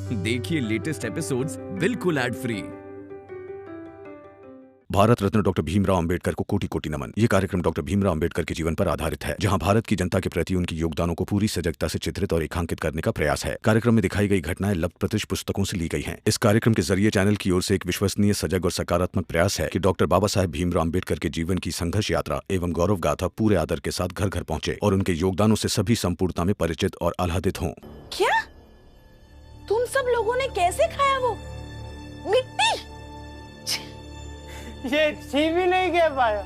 देखिए latest episodes बिल्कुल ad free. Bharat Ratna doctor Bhimrao Ambedkar को कोटि कोटि नमन। ये कार्यक्रम डॉक्टर भीमराव अंबेडकर के जीवन पर आधारित है, जहां भारत की जनता के प्रति उनके योगदानों को पूरी सजगता से चित्रित और रेखांकित करने का प्रयास है। कार्यक्रम में दिखाई गई घटनाएं लब्ध पुस्तकों से ली गई हैं। इस कार्यक्रम के जरिए चैनल की ओर से एक विश्वसनीय, सजग और सकारात्मक प्रयास है कि डॉक्टर बाबा साहेब भीमराव अंबेडकर के जीवन की संघर्ष यात्रा एवं गौरव गाथा पूरे आदर के साथ घर घर पहुंचे और उनके योगदानों से सभी संपूर्णता में परिचित और आह्लादित हों। क्या तुम सब लोगों ने कैसे खाया वो मिट्टी? ये छी भी नहीं कह पाया।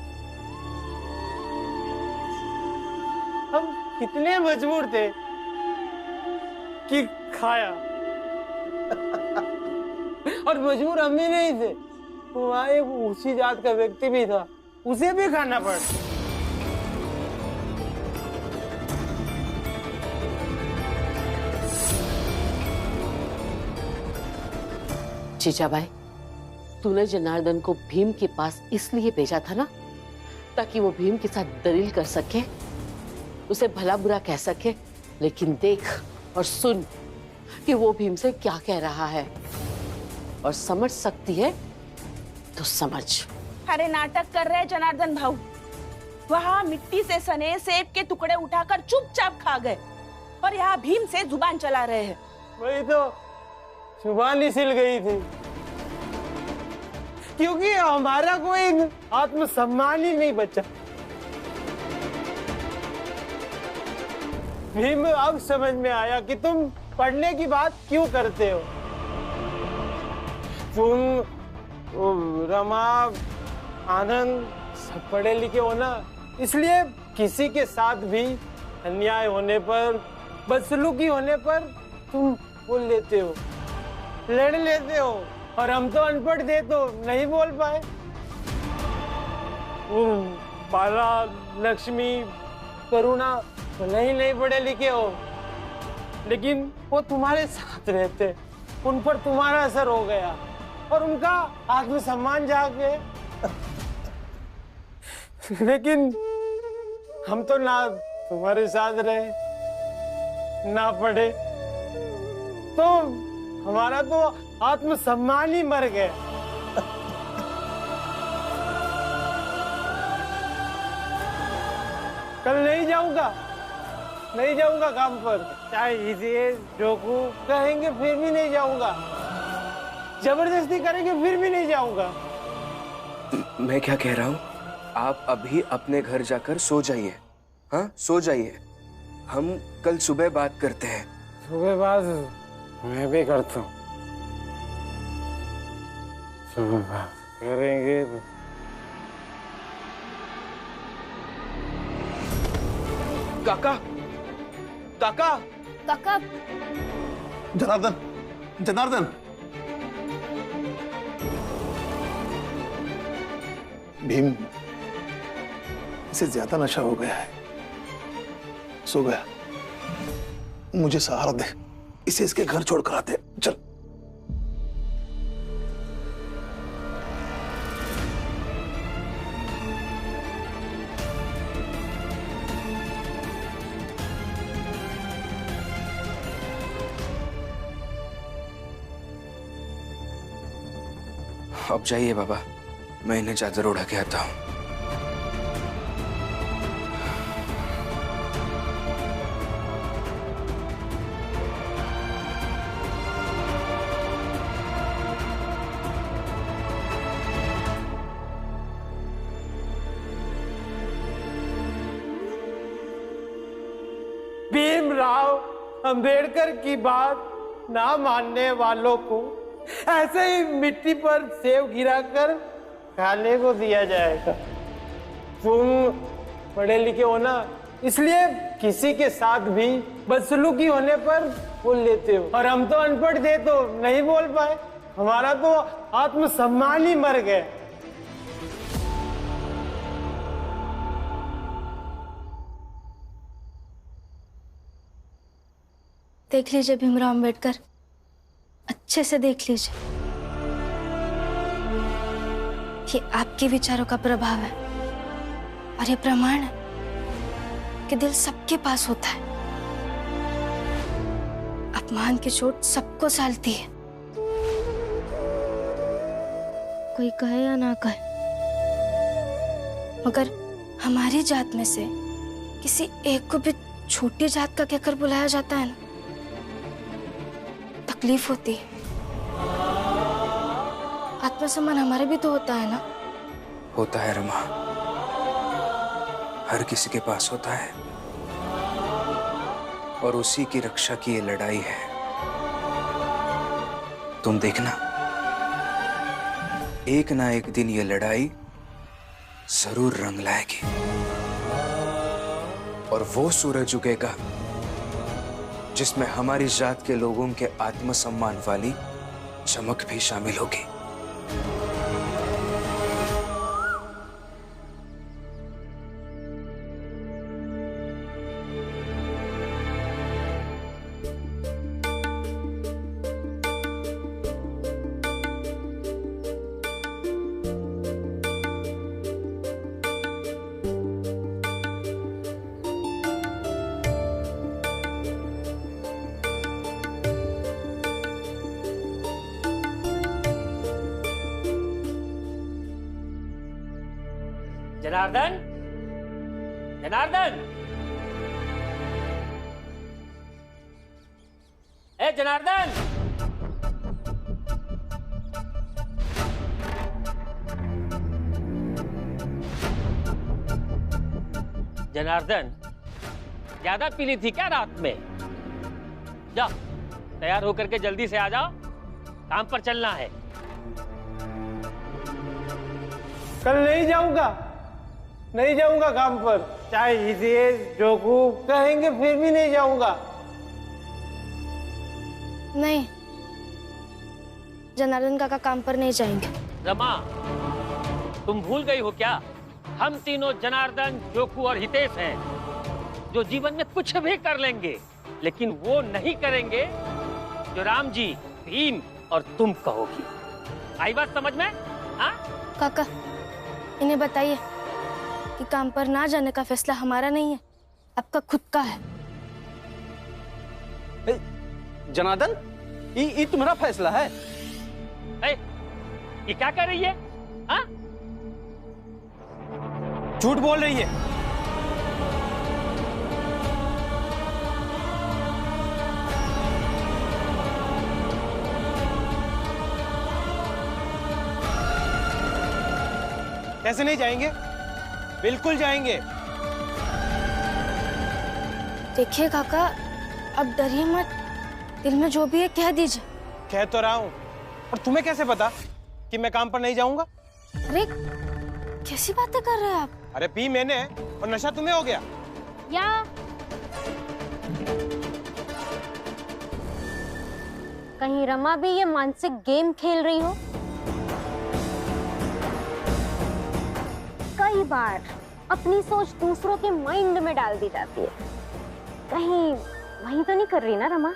हम कितने मजबूर थे कि खाया और मजबूर हम ही नहीं थे, वहाँ एक ऊंची जात का व्यक्ति भी था, उसे भी खाना पड़ा। जीजा भाई, तूने जनार्दन को भीम के पास इसलिए भेजा था ना, ताकि वो भीम के साथ दलील कर सके, उसे भला बुरा कह सके। लेकिन देख और सुन कि वो भीम से क्या कह रहा है, और समझ सकती है तो समझ। अरे नाटक कर रहे जनार्दन भाऊ, वहाँ मिट्टी से सने सेब के टुकड़े उठाकर चुपचाप खा गए और यहाँ भीम से जुबान चला रहे हैं। वही तो, जुबान ही सिल गई थी, क्योंकि हमारा कोई आत्मसम्मान ही नहीं बचा। भीम, अब समझ में आया कि तुम पढ़ने की बात क्यों करते हो। तुम रमा, आनंद सब पढ़े लिखे हो ना, इसलिए किसी के साथ भी अन्याय होने पर, बदसलूकी होने पर तुम बोल लेते हो, लड़ लेते हो। और हम तो अनपढ़ थे तो नहीं बोल पाए। बाला, लक्ष्मी, करुणा भले ही नहीं पढ़े लिखे हो, लेकिन वो तुम्हारे साथ रहते, उन पर तुम्हारा असर हो गया और उनका आत्मसम्मान जाग गए। लेकिन हम तो ना तुम्हारे साथ रहे, ना पढ़े, तो हमारा तो आत्मसम्मान ही मर गया। कल नहीं जाऊंगा काम पर, चाहे इसे जोकू कहेंगे फिर भी नहीं जाऊंगा, जबरदस्ती करेंगे फिर भी नहीं जाऊंगा। मैं क्या कह रहा हूँ, आप अभी अपने घर जाकर सो जाइए। हाँ, सो जाइए, हम कल सुबह बात करते हैं। सुबह बात मैं भी करता हूँ, सुबह बात करेंगे। काका, काका, काका, जनार्दन, भीम, इसे ज्यादा नशा हो गया है, सो गया। मुझे सहारा दे, इसे इसके घर छोड़कर आते। चल। अब जाइए बाबा, मैं इन्हें चादर उड़ा के आता हूँ। भीमराव अंबेडकर की बात ना मानने वालों को ऐसे ही मिट्टी पर सेब गिराकर खाने को दिया जाएगा। तुम पढ़े लिखे हो ना, इसलिए किसी के साथ भी बदसलूकी होने पर बोल लेते हो, और हम तो अनपढ़ थे तो नहीं बोल पाए, हमारा तो आत्मसम्मान ही मर गया। देख लीजिए भीमराव अंबेडकर, अच्छे से देख लीजिए, ये आपके विचारों का प्रभाव है और ये प्रमाण है कि दिल सबके पास होता है। अपमान की चोट सबको सालती है, कोई कहे या ना कहे, मगर हमारी जात में से किसी एक को भी छोटी जात का कहकर बुलाया जाता है ना, तकलीफ होती है। आत्मसम्मान हमारे भी तो होता है ना। होता है रमा, हर किसी के पास होता है, और उसी की रक्षा की ये लड़ाई है। तुम देखना, एक ना एक दिन ये लड़ाई जरूर रंग लाएगी, और वो सूरज उगेगा जिसमें हमारी जात के लोगों के आत्मसम्मान वाली चमक भी शामिल होगी। जनार्दन, जनार्दन, ए जनार्दन, जनार्दन, ज्यादा पी ली थी क्या रात में? जाओ तैयार होकर के जल्दी से आ जाओ, काम पर चलना है। कल नहीं जाऊंगा, नहीं जाऊंगा काम पर, चाहे हितेश जोगू कहेंगे फिर भी नहीं जाऊंगा। नहीं, जनार्दन काका काम पर नहीं जाएंगे। रमा, तुम भूल गई हो क्या? हम तीनों जनार्दन, जोकू और हितेश हैं, जो जीवन में कुछ भी कर लेंगे, लेकिन वो नहीं करेंगे जो राम जी, भीम और तुम कहोगी। आई बात समझ में? हाँ काका, इन्हें बताइए कि काम पर ना जाने का फैसला हमारा नहीं है, आपका खुद का है। जनार्दन, ये तुम्हारा फैसला है? ये क्या कर रही है? हाँ? झूठ बोल रही है। कैसे नहीं जाएंगे? बिल्कुल जाएंगे। देखिए काका, अब डरिए मत, दिल में जो भी है कह दीजिए। कह तो रहा हूँ, और तुम्हें कैसे पता कि मैं काम पर नहीं जाऊंगा? अरे कैसी बातें कर रहे हैं आप? अरे पी मैंने और नशा तुम्हें हो गया। या कहीं रमा भी ये मानसिक गेम खेल रही हो? कई बार अपनी सोच दूसरों के माइंड में डाल दी जाती है, कहीं वही तो नहीं कर रही ना रमा?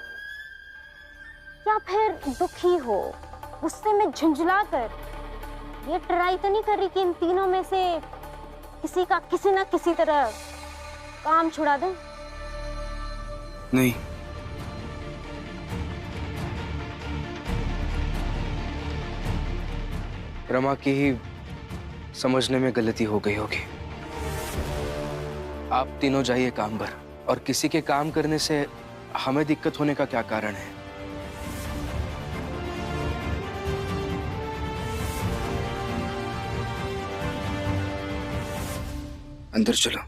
या फिर दुखी हो, गुस्से में झुंझला कर ये ट्राई तो नहीं कर रही कि इन तीनों में से किसी का किसी ना किसी तरह काम छुड़ा दे? नहीं, रमा की ही समझने में गलती हो गई होगी। आप तीनों जाइए काम पर, और किसी के काम करने से हमें दिक्कत होने का क्या कारण है? अंदर चलो,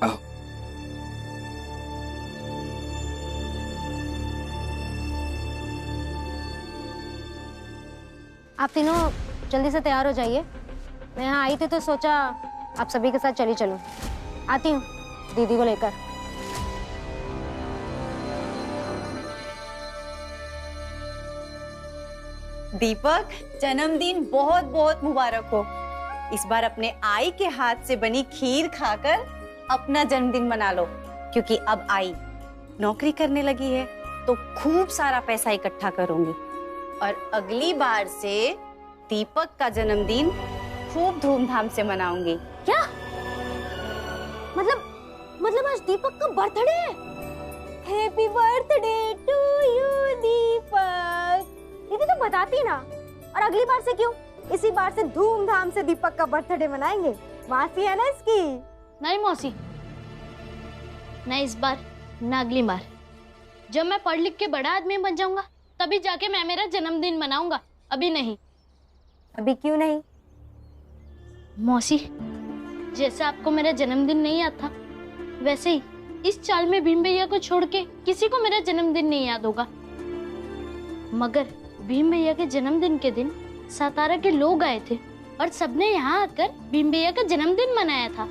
आओ। आप तीनों जल्दी से तैयार हो जाइए। मैं यहाँ आई थी तो सोचा आप सभी के साथ चली चलूं। आती हूँ दीदी को लेकर। दीपक, जन्मदिन बहुत बहुत मुबारक हो। इस बार अपने आई के हाथ से बनी खीर खाकर अपना जन्मदिन मना लो, क्योंकि अब आई नौकरी करने लगी है तो खूब सारा पैसा इकट्ठा करूंगी, और अगली बार से दीपक का जन्मदिन खूब धूमधाम से मनाऊंगी। क्या मतलब आज दीपक का बर्थडे है? हैप्पी बर्थडे टू यू दीपक। दीदी तो बताती ना, और अगली बार से क्यों, इसी बार से धूमधाम से दीपक का बर्थडे मनाएंगे। मासी है ना इसकी। नहीं मौसी, न इस बार न अगली बार। जब मैं पढ़ लिख के बड़ा आदमी बन जाऊंगा तभी जाके मैं मेरा जन्मदिन मनाऊंगा, अभी नहीं। अभी क्यों नहीं? मौसी, जैसे आपको मेरा जन्मदिन नहीं याद था, वैसे ही इस चाल में भीम भैया को छोड़ के किसी को मेरा जन्मदिन नहीं याद होगा। मगर भीम भैया के जन्मदिन के दिन सातारा के लोग आए थे और सबने यहाँ आकर भीम भैया का जन्मदिन मनाया था।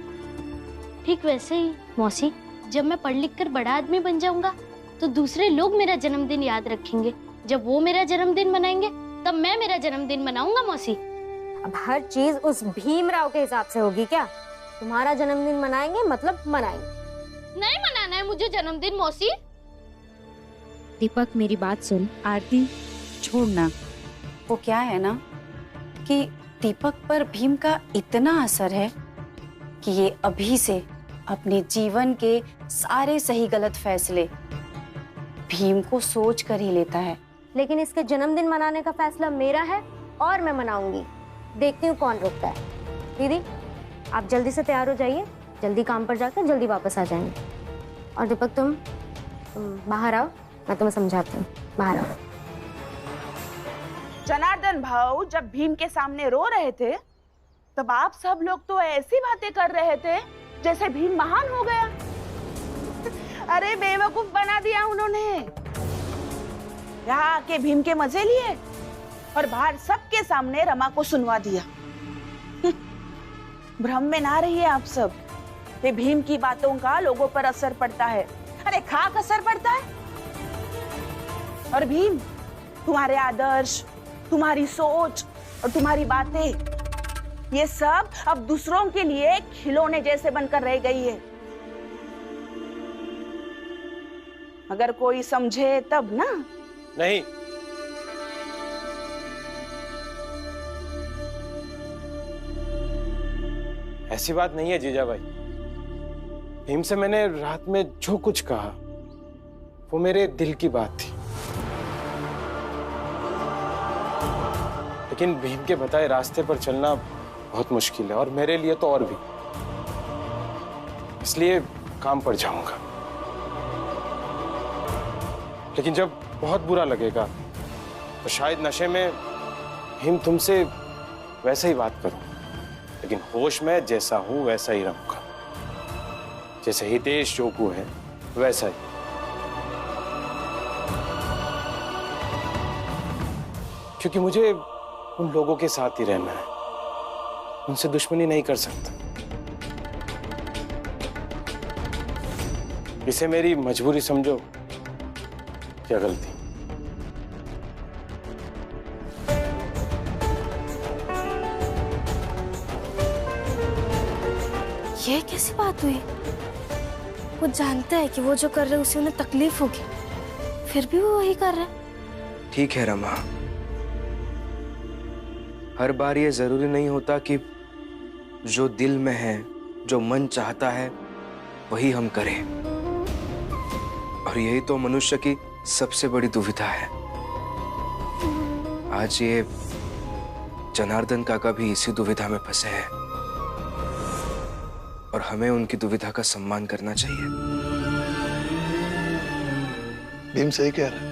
ठीक वैसे ही मौसी, जब मैं पढ़ लिख कर बड़ा आदमी बन जाऊंगा तो दूसरे लोग मेरा जन्मदिन याद रखेंगे। जब वो मेरा जन्मदिन मनाएंगे तब मैं मेरा जन्मदिन मनाऊंगा मौसी। अब हर चीज उस भीमराव के हिसाब से होगी क्या? तुम्हारा जन्मदिन मनाएंगे मतलब मनाएंगे। नहीं मनाना है मुझे जन्मदिन मौसी। दीपक मेरी बात सुन, आरती छोड़ना। वो क्या है ना कि दीपक पर भीम का इतना असर है कि ये अभी से अपने जीवन के सारे सही गलत फैसले भीम को सोच कर ही लेता है। लेकिन इसके जन्मदिन मनाने का फैसला मेरा है और मैं मनाऊंगी। देखती हूँ कौन रोकता है। दीदी आप जल्दी से तैयार हो जाइए, जल्दी काम पर जाकर जल्दी वापस आ जाएंगे। और दीपक तुम बाहर आओ, मैं तुम्हें समझाती हूँ। बाहर आओ। जनार्दन भाऊ जब भीम के सामने रो रहे थे तब आप सब लोग तो ऐसी बातें कर रहे थे जैसे भीम महान हो गया। अरे बेवकूफ बना दिया उन्होंने। यहाँ आके भीम के मजे लिए और बाहर सबके सामने रमा को सुनवा दिया। भ्रम में ना रहिए आप सब। ये भीम की बातों का लोगों पर असर पड़ता है। अरे खाक असर पड़ता है। और भीम, तुम्हारे आदर्श, तुम्हारी सोच और तुम्हारी बातें, ये सब अब दूसरों के लिए खिलौने जैसे बनकर रह गई है। अगर कोई समझे तब ना। नहीं, ऐसी बात नहीं है जीजा भाई। भीम से मैंने रात में जो कुछ कहा वो मेरे दिल की बात थी। लेकिन भीम के बताए रास्ते पर चलना बहुत मुश्किल है, और मेरे लिए तो और भी। इसलिए काम पर जाऊंगा। लेकिन जब बहुत बुरा लगेगा तो शायद नशे में भीम तुमसे वैसे ही बात करूं, लेकिन होश में जैसा हूं वैसा ही रहूंगा। जैसे हितेश जोगू है वैसा ही। क्योंकि मुझे उन लोगों के साथ ही रहना है, उनसे दुश्मनी नहीं कर सकता। इसे मेरी मजबूरी समझो या गलती। ये कैसी बात हुई? वो जानता है कि वो जो कर रहे हैं उससे उन्हें तकलीफ होगी, फिर भी वो वही कर रहे हैं। ठीक है रमा, हर बार ये जरूरी नहीं होता कि जो दिल में है, जो मन चाहता है वही हम करें। और यही तो मनुष्य की सबसे बड़ी दुविधा है। आज ये जनार्दन काका भी इसी दुविधा में फंसे हैं और हमें उनकी दुविधा का सम्मान करना चाहिए। भीम सही कह रहा है।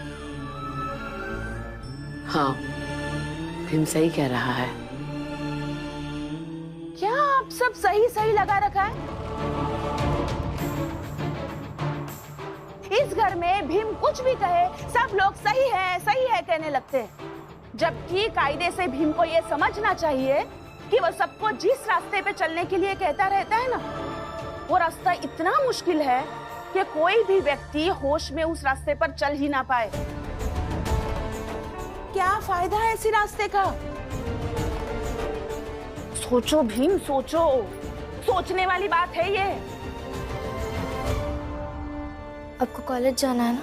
हाँ, भीम सही कह रहा है। क्या आप सब सही सही लगा रखा है? इस घर में भीम कुछ भी कहे सब लोग सही है कहने लगते हैं, जबकि कायदे से भीम को ये समझना चाहिए कि वो सबको जिस रास्ते पे चलने के लिए कहता रहता है ना, वो रास्ता इतना मुश्किल है कि कोई भी व्यक्ति होश में उस रास्ते पर चल ही ना पाए। क्या फायदा है ऐसे रास्ते का? सोचो भीम, सोचो। सोचने वाली बात है ये। आपको कॉलेज जाना है ना?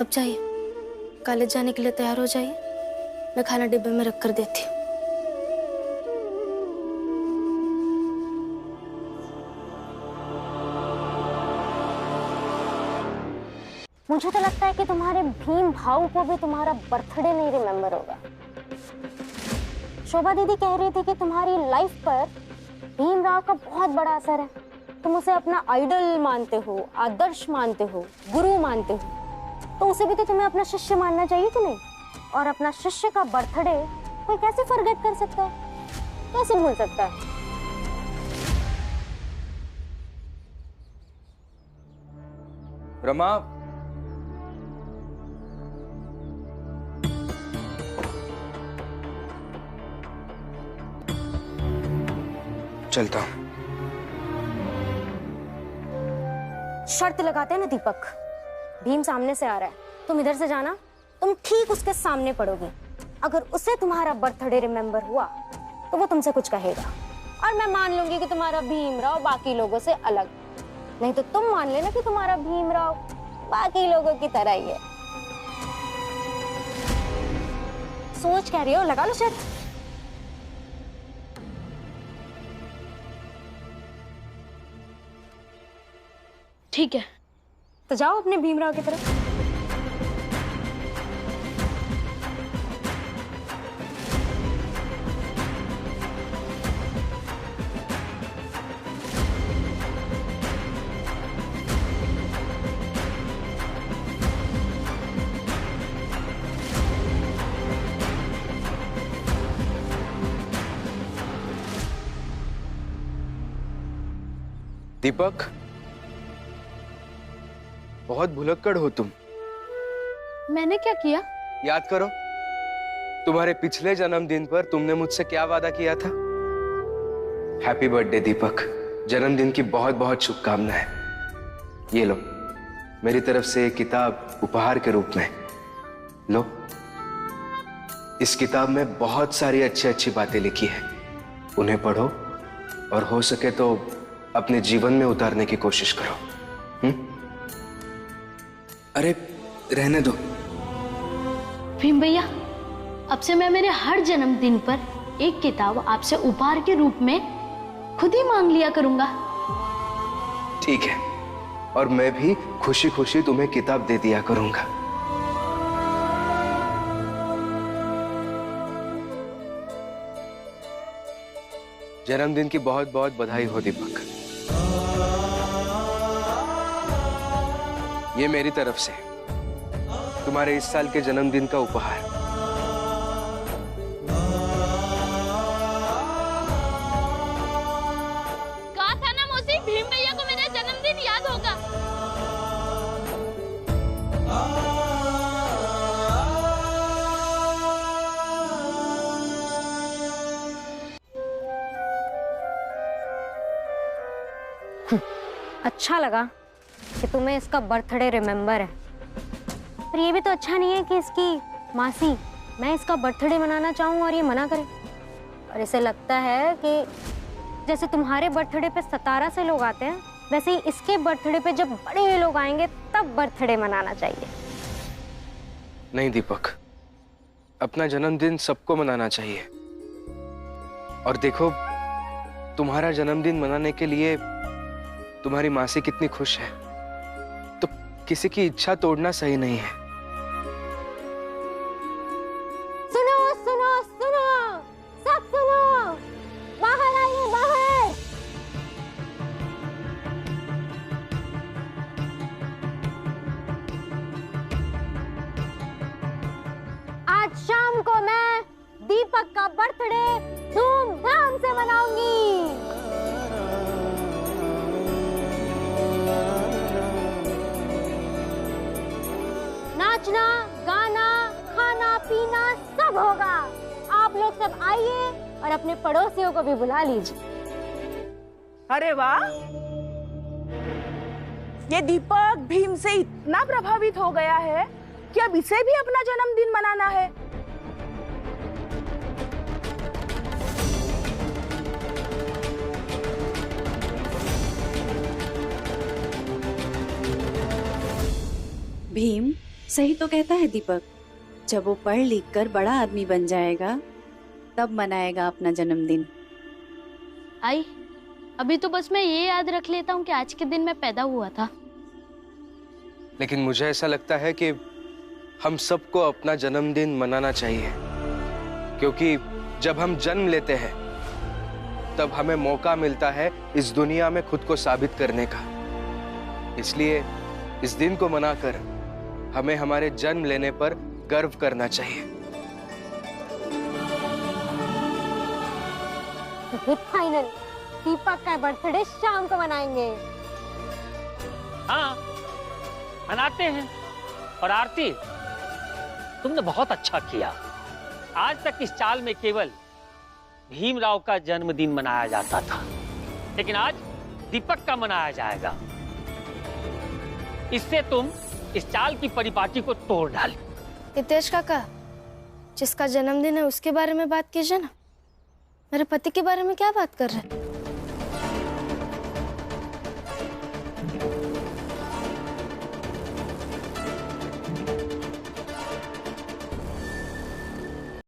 अब जाइए, कॉलेज जाने के लिए तैयार हो जाइए। मैं खाना डिब्बे में रख कर देती हूँ। मुझे तो लगता है कि तुम्हारे भीम भाऊ को भी तुम्हारा बर्थडे नहीं रिमेम्बर होगा। शोभा दीदी कह रही थी कि तुम्हारी लाइफ पर भीमराव का बहुत बड़ा असर है। तुम उसे अपना आइडल मानते हो, आदर्श मानते हो, गुरु मानते हो, तो उसे भी तो तुम्हें अपना शिष्य मानना चाहिए कि नहीं? और अपना शिष्य का बर्थडे कोई कैसे फॉरगेट कर सकता है, कैसे भूल सकता है? रमा, चलता हूं। शर्त लगाते हैं ना दीपक, भीम सामने से आ रहा है, तुम इधर से जाना, तुम ठीक उसके सामने पड़ोगी। अगर उसे तुम्हारा बर्थडे रिमेम्बर हुआ तो वो तुमसे कुछ कहेगा और मैं मान लूंगी कि तुम्हारा भीमराव बाकी लोगों से अलग, नहीं तो तुम मान लेना कि तुम्हारा भीमराव बाकी लोगों की तरह ही है। सोच कह रही हो, लगा लो शर्त। ठीक है, तो जाओ अपने भीमराव की तरफ। दीपक, बहुत भुलक्कड़ हो तुम। मैंने क्या किया? याद करो, तुम्हारे पिछले जन्मदिन पर तुमने मुझसे क्या वादा किया था? हैप्पी बर्थडे दीपक, जन्मदिन की बहुत बहुत शुभकामनाएं। ये लो, मेरी तरफ से एक किताब उपहार के रूप में लो। इस किताब में बहुत सारी अच्छी अच्छी बातें लिखी है, उन्हें पढ़ो और हो सके तो अपने जीवन में उतारने की कोशिश करो। अरे रहने दो। भीम भैया, अब से मैं मेरे हर जन्मदिन पर एक किताब आपसे उपहार के रूप में खुद ही मांग लिया करूंगा। ठीक है, और मैं भी खुशी खुशी तुम्हें किताब दे दिया करूंगा। जन्मदिन की बहुत बहुत बधाई हो दीपक। ये मेरी तरफ से तुम्हारे इस साल के जन्मदिन का उपहार। कहा था ना मौसी, भीम भैया को मेरा जन्मदिन याद होगा। अच्छा लगा कि तुम्हें इसका बर्थडे रिमेम्बर है, पर ये भी तो अच्छा नहीं है कि इसकी मासी मैं इसका बर्थडे मनाना चाहूँ और ये मना करे। और इसे लगता है कि जैसे तुम्हारे बर्थडे पे 17 से लोग आते हैं, वैसे ही इसके बर्थडे पे जब बड़े लोग आएंगे तब बर्थडे मनाना चाहिए। नहीं दीपक, अपना जन्मदिन सबको मनाना चाहिए। और देखो, तुम्हारा जन्मदिन मनाने के लिए तुम्हारी मासी कितनी खुश है, तो किसी की इच्छा तोड़ना सही नहीं है। सुनो सुनो सुनो, सब सुनो, बाहर आइए, बाहर। आज शाम को मैं दीपक का बर्थडे धूमधाम से मनाऊंगी। नाचना, गाना, खाना पीना सब होगा। आप लोग सब आइए और अपने पड़ोसियों को भी बुला लीजिए। अरे वाह, ये दीपक भीम से इतना प्रभावित हो गया है कि अब इसे भी अपना जन्मदिन मनाना है। भीम सही तो कहता है दीपक, जब वो पढ़ लिख कर बड़ा आदमी बन जाएगा तब मनाएगा अपना जन्मदिन। आई, अभी तो बस मैं ये याद रख लेता हूँ कि आज के दिन मैं पैदा हुआ था। लेकिन मुझे ऐसा लगता है कि हम सबको अपना जन्मदिन मनाना चाहिए, क्योंकि जब हम जन्म लेते हैं तब हमें मौका मिलता है इस दुनिया में खुद को साबित करने का। इसलिए इस दिन को मनाकर हमें हमारे जन्म लेने पर गर्व करना चाहिए। फाइनल दीपक का बर्थडे शाम को मनाएंगे। हाँ, मनाते हैं। और आरती, तुमने बहुत अच्छा किया। आज तक इस चाल में केवल भीमराव का जन्मदिन मनाया जाता था, लेकिन आज दीपक का मनाया जाएगा। इससे तुम इस चाल की परिपाटी को तोड़ डाली। हितेश काका, जिसका जन्मदिन है उसके बारे में बात कीजिए ना, मेरे पति के बारे में क्या बात कर रहे हैं?